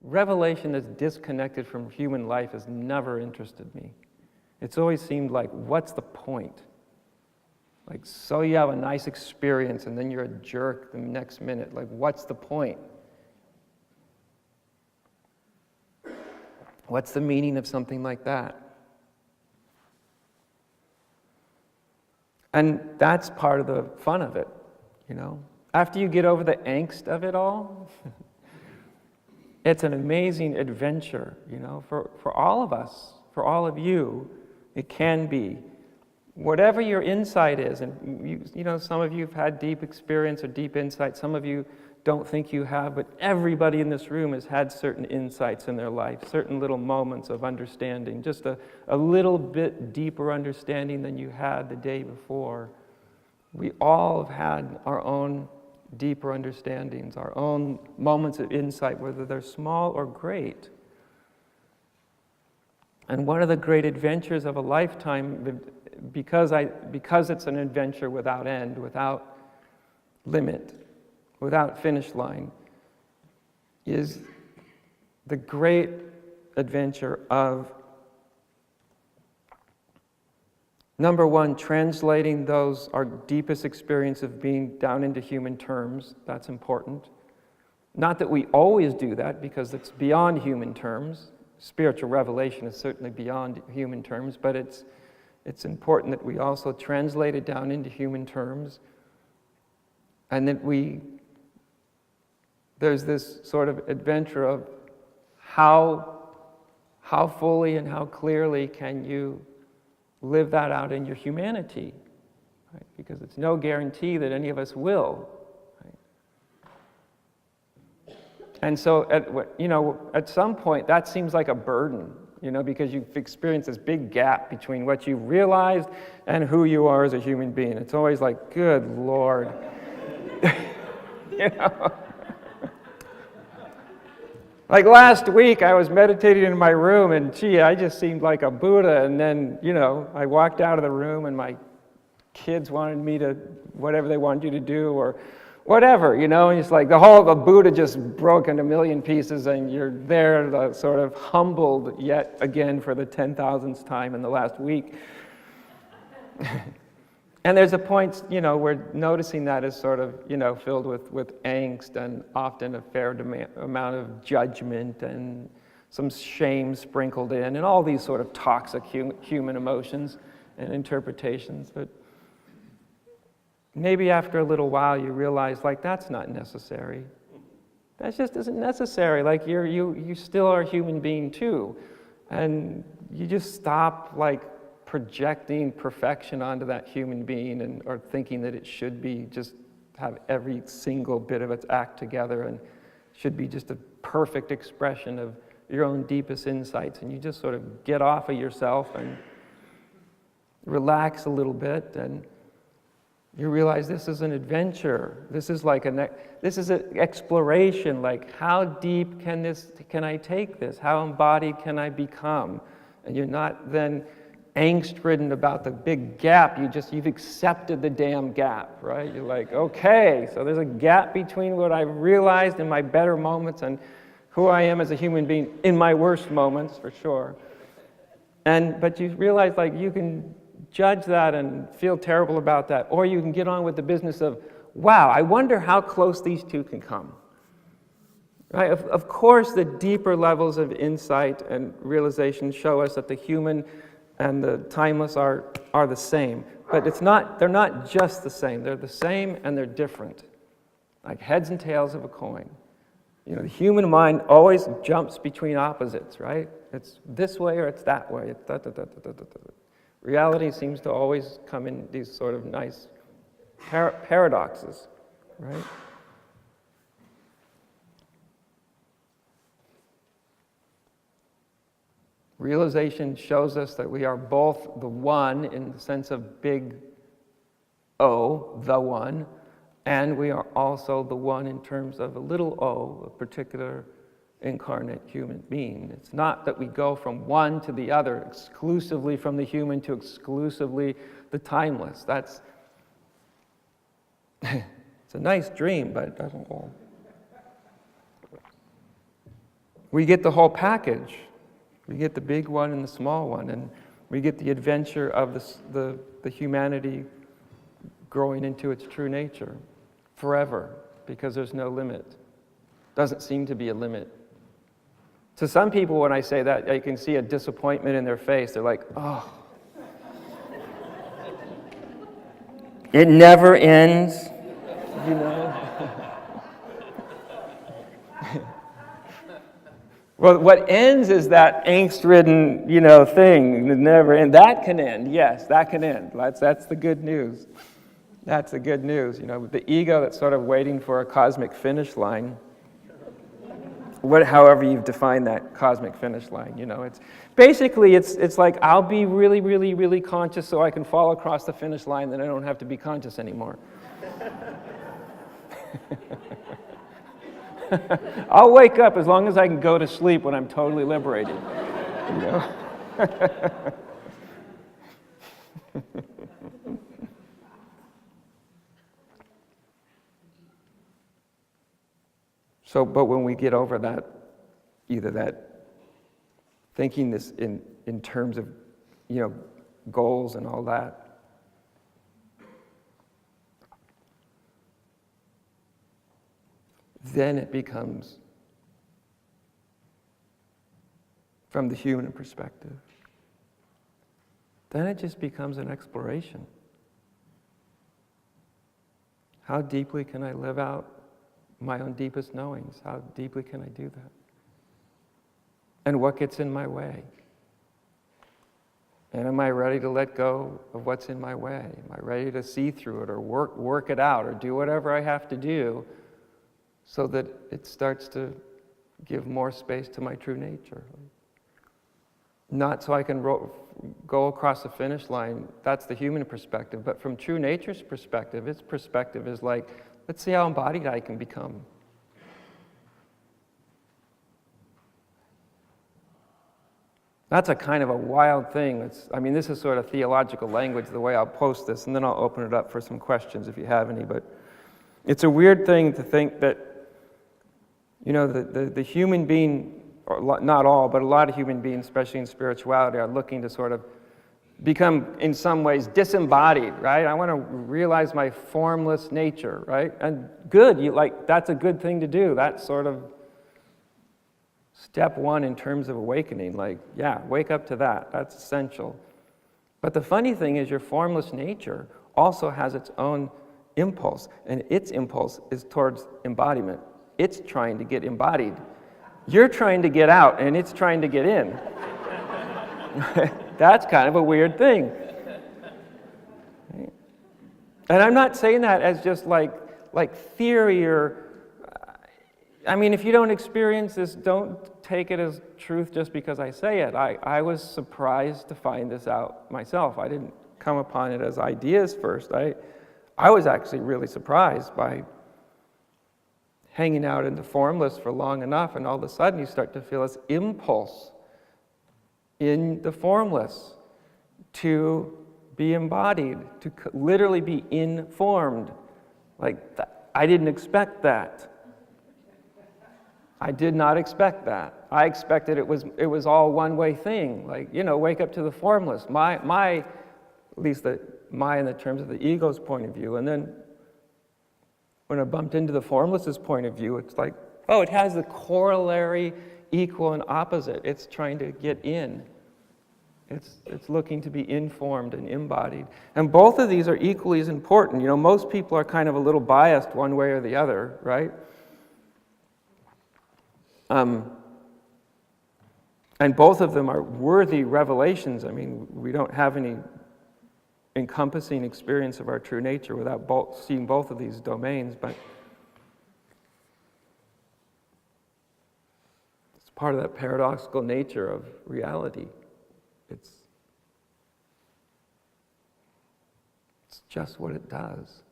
revelation that's disconnected from human life has never interested me. It's always seemed like, what's the point? Like, so you have a nice experience and then you're a jerk the next minute. Like, what's the point? What's the meaning of something like that? And that's part of the fun of it, you know? After you get over the angst of it all, it's an amazing adventure, you know, for all of us, for all of you. It can be. Whatever your insight is, and you know, some of you have had deep experience or deep insight, some of you don't think you have, but everybody in this room has had certain insights in their life, certain little moments of understanding, just a little bit deeper understanding than you had the day before. We all have had our own deeper understandings, our own moments of insight, whether they're small or great. And one of the great adventures of a lifetime, because it's an adventure without end, without limit, without finish line, is the great adventure of, number one, translating our deepest experience of being down into human terms. That's important. Not that we always do that, because it's beyond human terms. Spiritual revelation is certainly beyond human terms, but it's important that we also translate it down into human terms, and that there's this sort of adventure of how fully and how clearly can you live that out in your humanity, right? Because it's no guarantee that any of us will. Right? And so, at some point, that seems like a burden, you know, because you've experienced this big gap between what you've realized and who you are as a human being. It's always like, good Lord, you know. Like last week, I was meditating in my room, and I just seemed like a Buddha. And then, you know, I walked out of the room, and my kids wanted me to, whatever they wanted you to do, or whatever, you know. And it's like the Buddha just broke into a million pieces, and you're there, sort of humbled yet again for the 10,000th time in the last week. And there's a point, you know, where noticing that is sort of, you know, filled with angst and often a fair amount of judgment and some shame sprinkled in and all these sort of toxic human emotions and interpretations. But maybe after a little while you realize, like, that's not necessary. That just isn't necessary. Like, you still are a human being too. And you just stop, like, projecting perfection onto that human being or thinking that it should be just have every single bit of its act together and should be just a perfect expression of your own deepest insights. And you just sort of get off of yourself and relax a little bit, and you realize this is an adventure. This is like this is an exploration. Like, how deep can I take this? How embodied can I become? And you're not then angst-ridden about the big gap. You've accepted the damn gap, right? You're like, okay, so there's a gap between what I've realized in my better moments and who I am as a human being in my worst moments, for sure. But you realize, like, you can judge that and feel terrible about that, or you can get on with the business of, wow, I wonder how close these two can come. Right? Of course, the deeper levels of insight and realization show us that the human and the timeless are the same. But they're not just the same. They're the same and they're different. Like heads and tails of a coin. You know, the human mind always jumps between opposites, right? It's this way or it's that way. It's Reality seems to always come in these sort of nice paradoxes, right? Realization shows us that we are both the one in the sense of big O, the one, and we are also the one in terms of a little o, a particular incarnate human being. It's not that we go from one to the other, exclusively from the human to exclusively the timeless. That's it's a nice dream, but it doesn't go. we get the whole package. We get the big one and the small one, and we get the adventure of the humanity growing into its true nature forever, because there's no limit. Doesn't seem to be a limit. To some people, when I say that, you can see a disappointment in their face. They're like, oh. It never ends, you know? Well, what ends is that angst-ridden, thing. It never ends. That can end, yes, that can end. That's the good news. That's the good news. The ego that's sort of waiting for a cosmic finish line. However you've defined that cosmic finish line, it's basically it's like I'll be really, really, really conscious so I can fall across the finish line, then I don't have to be conscious anymore. I'll wake up as long as I can go to sleep when I'm totally liberated. But when we get over that, either that thinking this in terms of, goals and all that, then it becomes, from the human perspective, then it just becomes an exploration. How deeply can I live out my own deepest knowings? How deeply can I do that? And what gets in my way? And am I ready to let go of what's in my way? Am I ready to see through it or work it out or do whatever I have to do so that it starts to give more space to my true nature? Not so I can go across the finish line. That's the human perspective. But from true nature's perspective, its perspective is like, let's see how embodied I can become. That's a kind of a wild thing. This is sort of theological language, the way I'll post this, and then I'll open it up for some questions if you have any. But it's a weird thing to think that, the human being, or not all, but a lot of human beings, especially in spirituality, are looking to sort of become, in some ways, disembodied, right? I want to realize my formless nature, right? And good, that's a good thing to do. That's sort of step one in terms of awakening. Wake up to that. That's essential. But the funny thing is your formless nature also has its own impulse, and its impulse is towards embodiment. It's trying to get embodied. You're trying to get out, and it's trying to get in. That's kind of a weird thing. And I'm not saying that as just like theory or, if you don't experience this, don't take it as truth just because I say it. I was surprised to find this out myself. I didn't come upon it as ideas first. I was actually really surprised by hanging out in the formless for long enough, and all of a sudden you start to feel this impulse in the formless to be embodied, to literally be informed. I didn't expect that. I did not expect that. I expected it was all one-way thing. Wake up to the formless. My at least my in the terms of the ego's point of view. And then when I bumped into the formless's point of view, it's like, oh, it has the corollary, equal and opposite. It's trying to get in. It's looking to be informed and embodied. And both of these are equally as important. Most people are kind of a little biased one way or the other, right? And both of them are worthy revelations. We don't have any encompassing experience of our true nature without seeing both of these domains, but it's part of that paradoxical nature of reality. It's just what it does.